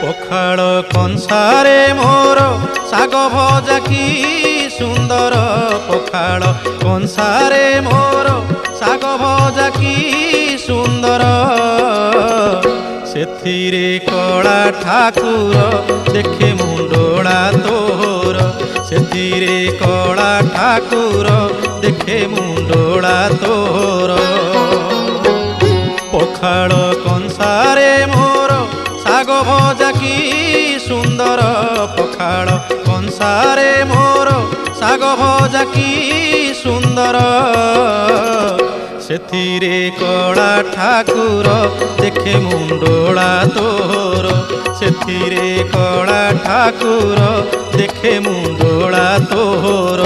पखाड़ कंसारे मोर शाग भजा की सुंदर पखाड़ कंसारे मोर शाग भजा की सुंदर सेथिरे कला ठाकुर देखे मुंडोला तोर सेथिरे कला ठाकुर देखे मुंडोला तोर पखाड़ कंसारे मोर शाग भजा की सुंदर पखाड़ कंसारे मोर शाग भजा की सुंदर सेथिरे कला ठाकुर देखे मुंडोला तोर सेथिरे कला ठाकुर देखे मुंडोला तोर।